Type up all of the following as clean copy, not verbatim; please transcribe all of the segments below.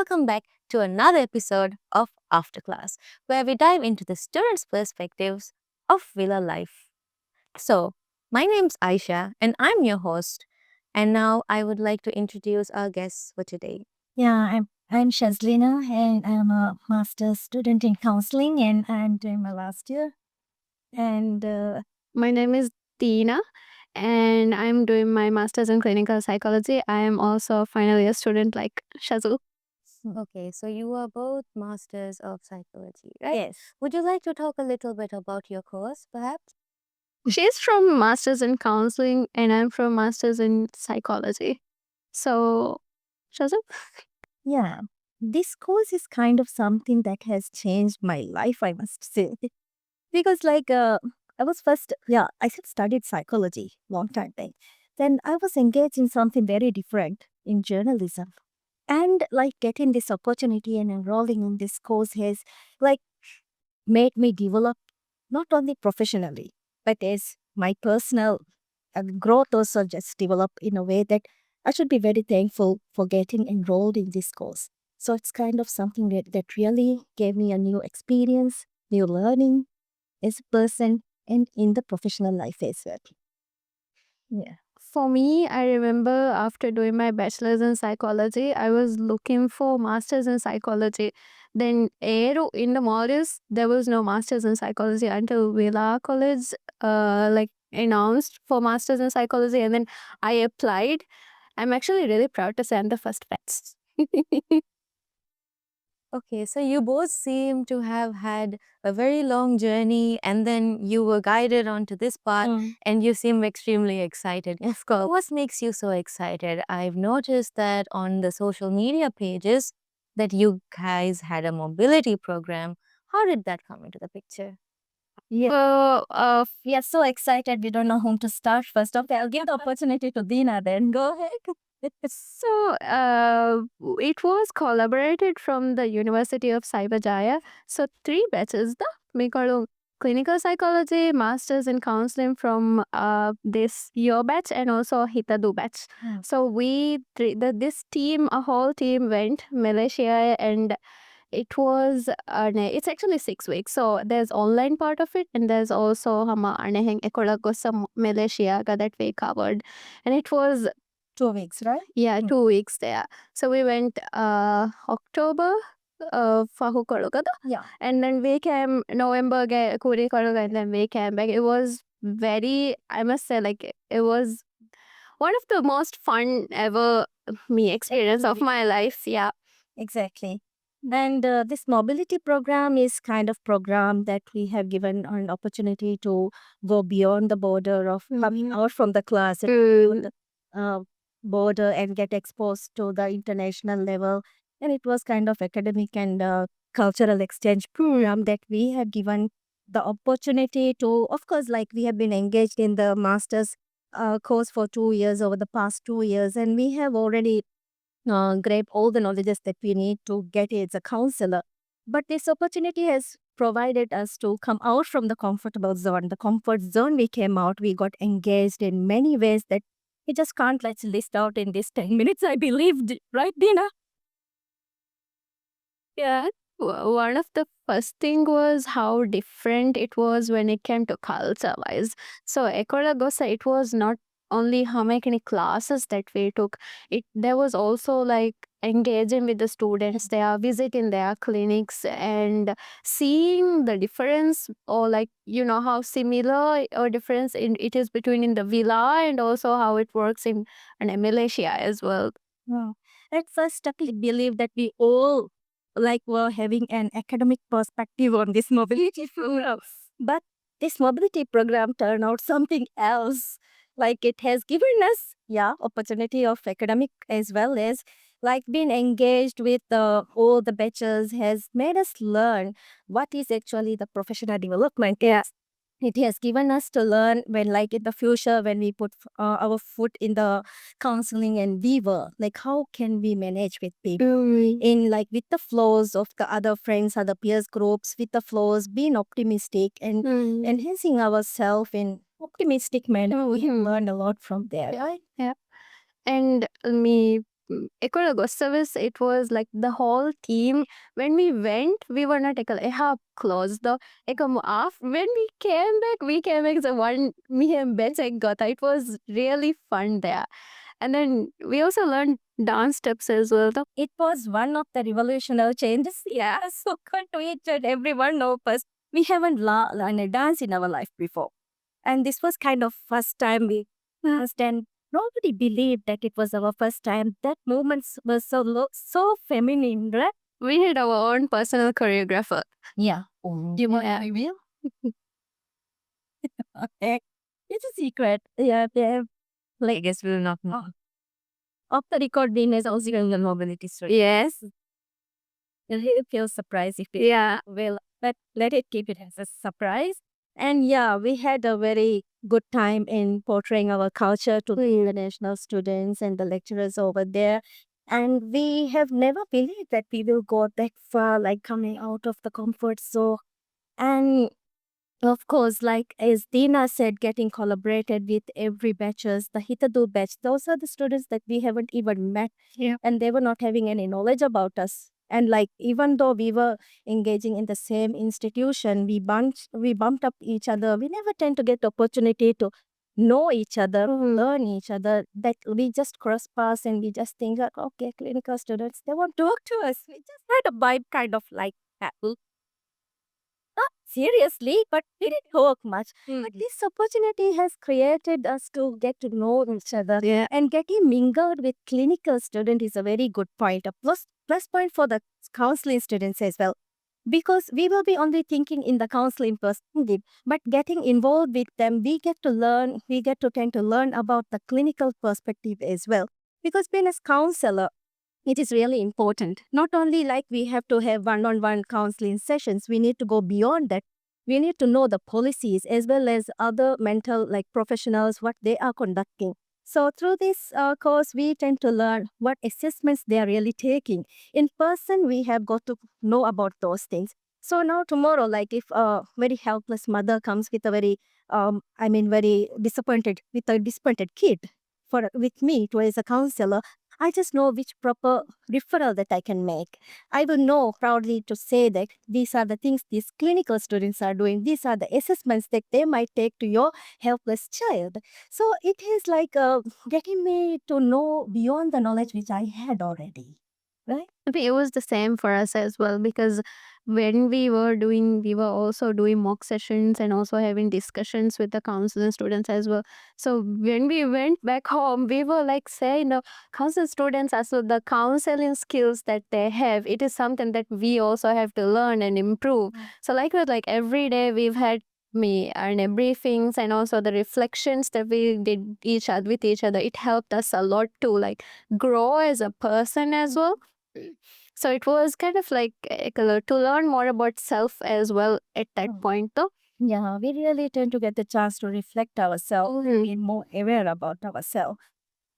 welcome back to another episode of After Class, where we dive into the students' perspectives of villa life. So, my name's Aisha, and I'm your host. And now I would like to introduce our guests for today. I'm Shazlina, and I'm a master's student in counseling, and I'm doing my last year. And My name is Tina, and I'm doing my master's in clinical psychology. I am also a final year student like Shazu. Okay, so you are both masters of psychology, right? yes, Would you like to talk a little bit about your course, perhaps? She's from master's in counseling, and I'm from master's in psychology. So, Shazu? yeah, this course is kind of something that has changed my life, I must say, because I was first, I had studied psychology long time back. Then I was engaged in something very different in journalism. And like getting this opportunity and enrolling in this course has like made me develop not only professionally, but as my personal growth also just developed in a way that I should be very thankful for getting enrolled in this course. So it's kind of something that really gave me a new experience, new learning as a person and in the professional life as well. Yeah. For me, I remember after doing my bachelor's in psychology, I was looking for master's in psychology. Then, in the Maldives, there was no master's in psychology until Villa College announced for master's in psychology, and then I applied. I'm actually really proud to say I'm the first batch. Okay, so you both seem to have had a very long journey and then you were guided onto this path and you seem extremely excited. Of course. What makes you so excited? I've noticed that on the social media pages that you guys had a mobility program. How did that come into the picture? Yeah. We are so excited. We don't know whom to start first. Okay, I'll give the opportunity to Dina then. Go ahead. So it was collaborated from the University of Cyberjaya. So three batches, the Mikado clinical psychology, masters in counseling from this year batch and also Hitadu batch. So this team, a whole team went Malaysia, and it was it's actually 6 weeks. So there's online part of it, and there's also hama aneheng ekolagosa Malaysia that we covered, and it was 2 weeks, right? yeah, 2 weeks there. So we went October fahu kada. Yeah. And then we came November kuri karaga, and then we came back. It was very, I must say, like it was one of the most fun ever me experience of my life. Yeah. Exactly. And this mobility program is kind of program that we have given an opportunity to go beyond the border of coming out from the class and beyond the border and get exposed to the international level. And it was kind of academic and cultural exchange program that we have given the opportunity to, of course, like we have been engaged in the master's course for 2 years over the past 2 years, and we have already grab all the knowledges that we need to get as a counselor. But this opportunity has provided us to come out from the comfortable zone. The comfort zone we came out, we got engaged in many ways that we just can't let's list out in this 10 minutes, I believe. Right, Dina? Yeah. One of the first thing was how different it was when it came to culture wise. So Ekolagosa, it was not only how many classes that we took. There was also like engaging with the students. They are visiting their clinics and seeing the difference, or like how similar or difference it is between in the villa, and also how it works in Malaysia as well. Wow. At first, I believe that we all were having an academic perspective on this mobility program. But this mobility program turned out something else. Like it has given us, opportunity of academic as well as like being engaged with all the batches has made us learn what is actually the professional development. Yeah. It has given us to learn when like in the future when we put our foot in the counseling and weaver, like how can we manage with people in like with the flows of the other friends, other peers groups, with the flows, being optimistic and enhancing ourselves in optimistic manner. We have learned a lot from there. Yeah. And me Equal ghost service, it was like the whole team. When we went, we were not close the off. When we came back the one me and Ben got. It was really fun there. And then we also learned dance steps as well. It was one of the revolutionary changes. Yeah, so good to each and everyone of us. We haven't learned a dance in our life before. And this was kind of first time we danced, and nobody believed that it was our first time. That movements were so feminine, right? We had our own personal choreographer. Yeah. Do you want Yeah. to reveal? Okay. It's a secret. Yeah, I guess we will not know. of the recording is also in the mobility story. Yes. I really feel surprised if it Yeah. will, but let it keep it as a surprise. And yeah, we had a very good time in portraying our culture to the international students and the lecturers over there. And we have never believed that we will go that far, like coming out of the comfort zone. And of course, like as Dina said, getting collaborated with every batches, the Hitadu batch, those are the students that we haven't even met. Yeah. And they were not having any knowledge about us. And like even though we were engaging in the same institution, we bumped up each other. We never tend to get the opportunity to know each other, learn each other. That we just cross paths and we just think like, okay, clinical students, they won't talk to us. We just had a vibe kind of like that. Not seriously, but we didn't work much. But this opportunity has created us to get to know each other. Yeah. And getting mingled with clinical student is a very good point. A plus point for the counseling students as well. Because we will be only thinking in the counseling perspective, but getting involved with them, we get to tend to learn about the clinical perspective as well. Because being a counselor, it is really important. Not only like we have to have one-on-one counseling sessions, we need to go beyond that. We need to know the policies as well as other mental like professionals, what they are conducting. So through this course, we tend to learn what assessments they are really taking. In person, we have got to know about those things. So now tomorrow, like if a very helpless mother comes with a very disappointed kid with me to as a counselor, I just know which proper referral that I can make. I will know proudly to say that these are the things these clinical students are doing. These are the assessments that they might take to your helpless child. So it is like getting me to know beyond the knowledge which I had already. Right? I think it was the same for us as well, because when we were also doing mock sessions and also having discussions with the counseling students as well. So when we went back home, we were like saying, counseling students, also the counseling skills that they have, it is something that we also have to learn and improve. So like every day we've had me and briefings and also the reflections that we did with each other. It helped us a lot to like grow as a person as well. So it was kind of like to learn more about self as well at that point though. Yeah, we really tend to get the chance to reflect ourselves, be more aware about ourselves.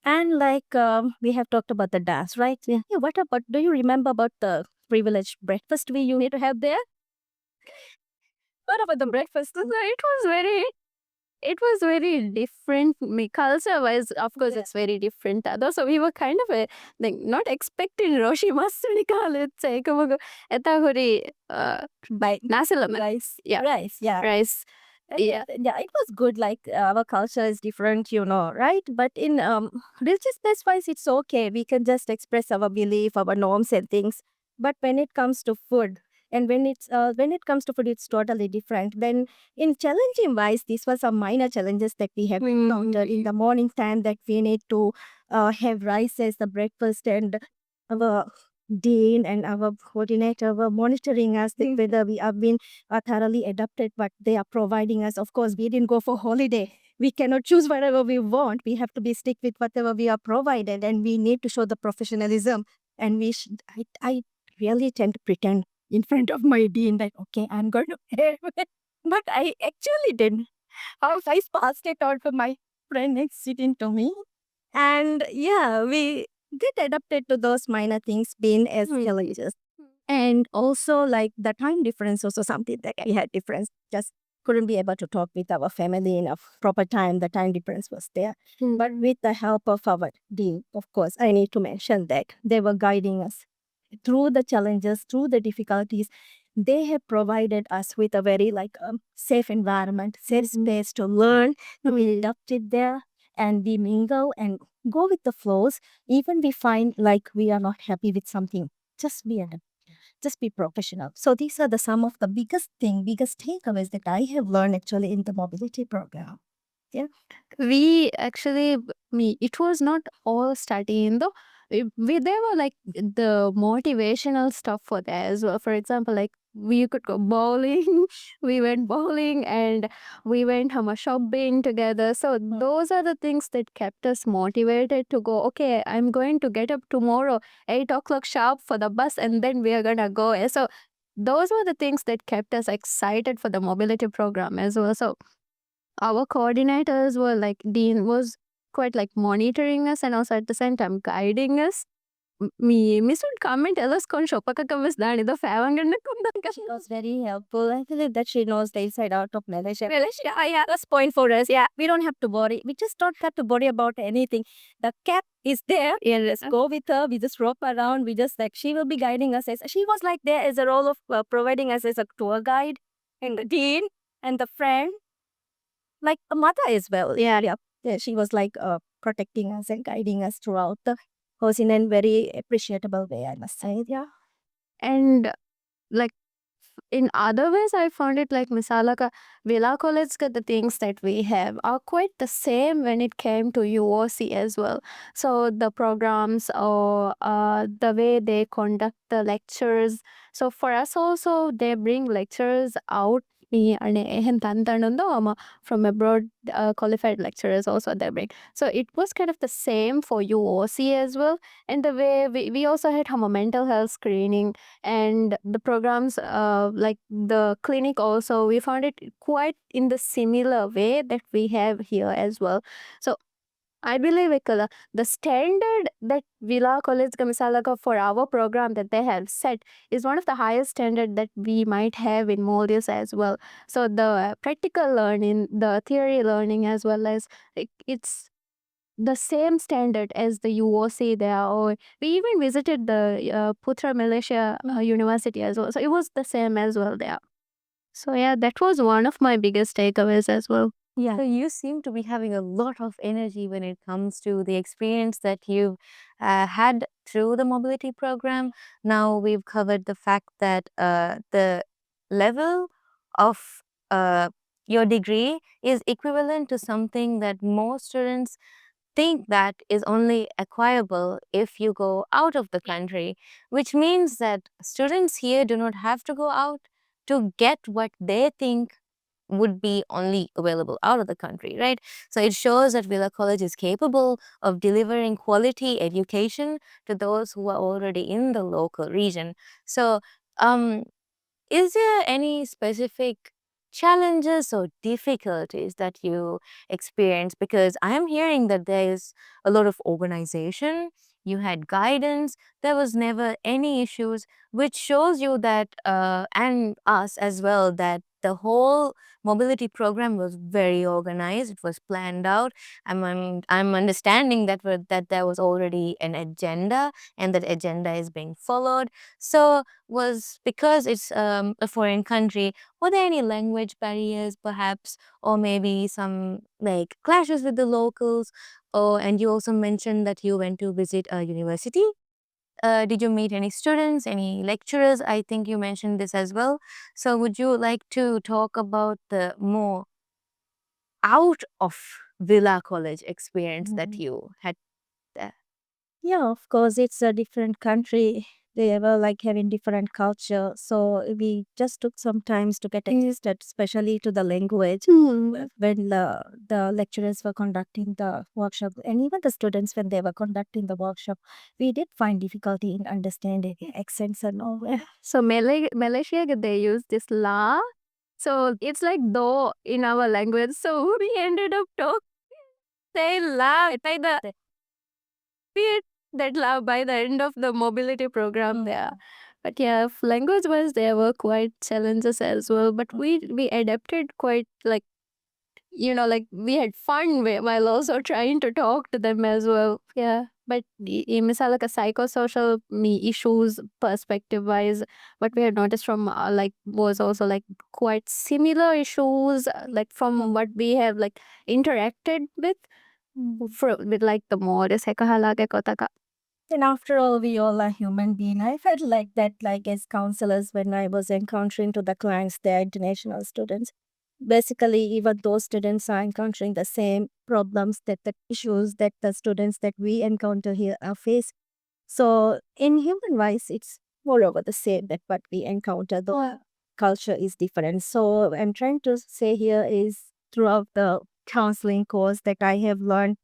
And like we have talked about the dance, right? Yeah. What about, do you remember about the privileged breakfast we used to have there? What about the breakfast? So it was very different. Culture wise, of course, it's very different. Though, so we were kind of like not expecting Roshi Master let's say. Etagori By nasi lemak. rice. Yeah. Rice, yeah. Rice. Yeah. Yeah, it was good. Like our culture is different, right? But in religiousness wise, it's okay. We can just express our belief, our norms and things. But when it comes to food, and when it comes to food, it's totally different. Then in challenging wise, these were some minor challenges that we have encountered in the morning time, that we need to have rice as the breakfast, and our dean and our coordinator were monitoring us that whether we have been thoroughly adapted what they are providing us. Of course, we didn't go for holiday. We cannot choose whatever we want. We have to be stick with whatever we are provided, and we need to show the professionalism. And I really tend to pretend in front of my dean that, okay, I'm going to have it. But I actually didn't. I passed it on to my friend next sitting to me. And yeah, we get adapted to those minor things being as challenges. And also like the time difference also something that we had difference. Just couldn't be able to talk with our family in a proper time. The time difference was there. But with the help of our dean, of course, I need to mention that they were guiding us through the challenges, through the difficulties. They have provided us with a very safe environment, safe space to learn. We adapted there and we mingle and go with the flows. Even we find like we are not happy with something, just be adapt, just be professional. So these are the some of the biggest takeaways that I have learned actually in the mobility program. Yeah. We actually, it was not all studying though. There were like the motivational stuff for that as well. For example, like we could go bowling, we went bowling, and we went shopping together. So those are the things that kept us motivated to go. Okay, I'm going to get up tomorrow 8 o'clock sharp for the bus, and then we are gonna go. So those were the things that kept us excited for the mobility program as well. So our coordinators were like, Dean was quite like monitoring us and also at the same time guiding us. Miss would come and tell us kon shopaka kamas dani the fawangan She was very helpful. I believe that she knows the inside out of Malaysia. Malaysia, yeah, that's point for us. Yeah, we don't have to worry. We just don't have to worry about anything. The cat is there. Yeah, let's go with her. We just rope around. We just she will be guiding us. She was like there as a role of providing us as a tour guide and the dean and the friend, like a mother as well. Yeah. She was like protecting us and guiding us throughout the course in a very appreciable way, I must say. Yeah. and like in other ways, I found it like misala ka Villa College ka the things that we have are quite the same when it came to UOC as well. So the programs or the way they conduct the lectures. So for us also, they bring lecturers out. From abroad, qualified lecturers also they bring. So it was kind of the same for UOC as well. And the way we also had mental health screening and the programs like the clinic also, we found it quite in the similar way that we have here as well. So I believe like, the standard that Villa College Kamisalaga for our program that they have set is one of the highest standard that we might have in Maldives as well. So the practical learning, the theory learning as well as it's the same standard as the UOC there, or we even visited the Putra Malaysia University as well. So it was the same as well there. So yeah, that was one of my biggest takeaways as well. Yeah. So you seem to be having a lot of energy when it comes to the experience that you've had through the mobility program. Now we've covered the fact that the level of your degree is equivalent to something that most students think that is only acquirable if you go out of the country, which means that students here do not have to go out to get what they think would be only available out of the country, right? So it shows that Villa College is capable of delivering quality education to those who are already in the local region. So, is there any specific challenges or difficulties that you experience? Because I am hearing that there is a lot of organization, you had guidance, there was never any issues, which shows you that, and us as well, that the whole mobility program was very organized, it was planned out. I'm understanding that there was already an agenda and that agenda is being followed. So was because it's a foreign country, were there any language barriers perhaps, or maybe some like clashes with the locals? Oh, and you also mentioned that you went to visit a university. Did you meet any students, any lecturers? I think you mentioned this as well. So would you like to talk about the more out of Villa College experience that you had there? Yeah, of course, it's a different country. They were like having different culture. So we just took some times to get adjusted, especially to the language when the lecturers were conducting the workshop and even the students when they were conducting the workshop. We did find difficulty in understanding accents and all. So Malaysia, they use this la. So it's like do in our language. So we ended up talking say la. It's like we that la by the end of the mobility program there. But yeah, language wise, there were quite challenges as well. But we adapted quite like, like we had fun while also trying to talk to them as well. Yeah. But misal like a psychosocial issues perspective wise, what we had noticed from like was also like quite similar issues like from what we have like interacted with with like the more sekahalage kotaka. And after all, we all are human beings. I felt like that, like as counselors, when I was encountering to the clients, they're international students. Basically, even those students are encountering the same problems, that the issues that the students that we encounter here are facing. So, in human wise, it's moreover the same that what we encounter. The culture is different. So, I'm trying to say here is throughout the counseling course that I have learned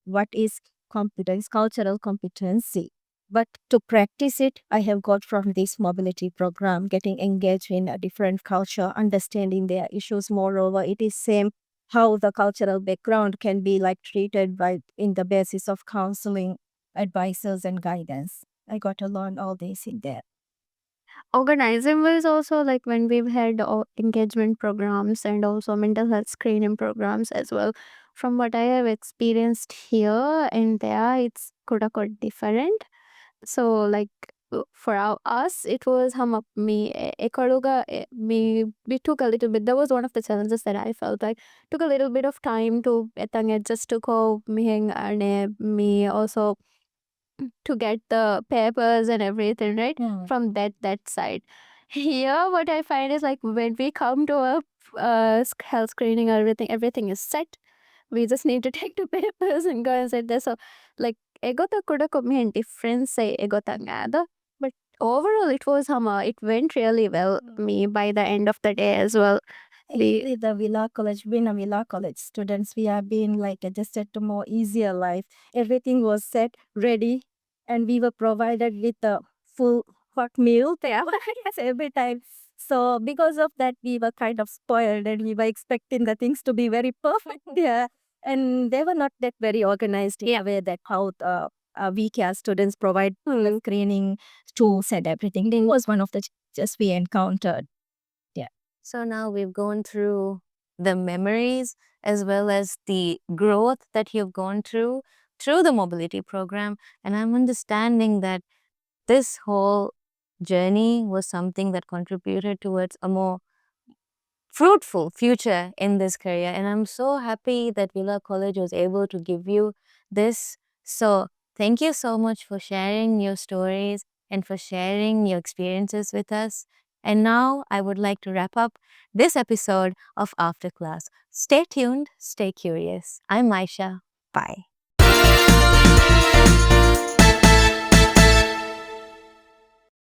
what is competence, cultural competency. But to practice it, I have got from this mobility program, getting engaged in a different culture, understanding their issues. Moreover, it is same how the cultural background can be like treated by in the basis of counseling, advisors and guidance. I got to learn all this in there. Organizing was also like when we've had engagement programs and also mental health screening programs as well. From what I have experienced here and there, it's quite different. So like for us, it was hum up me ekaruga me we took a little bit. That was one of the challenges that I felt like took a little bit of time to etang adjust to ko me also to get the papers and everything, right? From that side. Here, what I find is like when we come to a health screening, everything is set. We just need to take the papers and go and sit there. So, like, egota kuda komi difference say egota ngada. But overall, it was it went really well. Me by the end of the day as well. Actually, the Villa College, being a Villa College students, we are being like adjusted to more easier life. Everything was set, ready, and we were provided with a full hot meal there yes, every time. So because of that, we were kind of spoiled and we were expecting the things to be very perfect there. And they were not that very organized in a way that how the VCAS students provide screening tools and everything. It was one of the challenges we encountered. Yeah. So now we've gone through the memories as well as the growth that you've gone through the mobility program. And I'm understanding that this whole journey was something that contributed towards a more fruitful future in this career. And I'm so happy that Villa College was able to give you this. So thank you so much for sharing your stories and for sharing your experiences with us. And now I would like to wrap up this episode of After Class. Stay tuned, stay curious. I'm Maisha. Bye.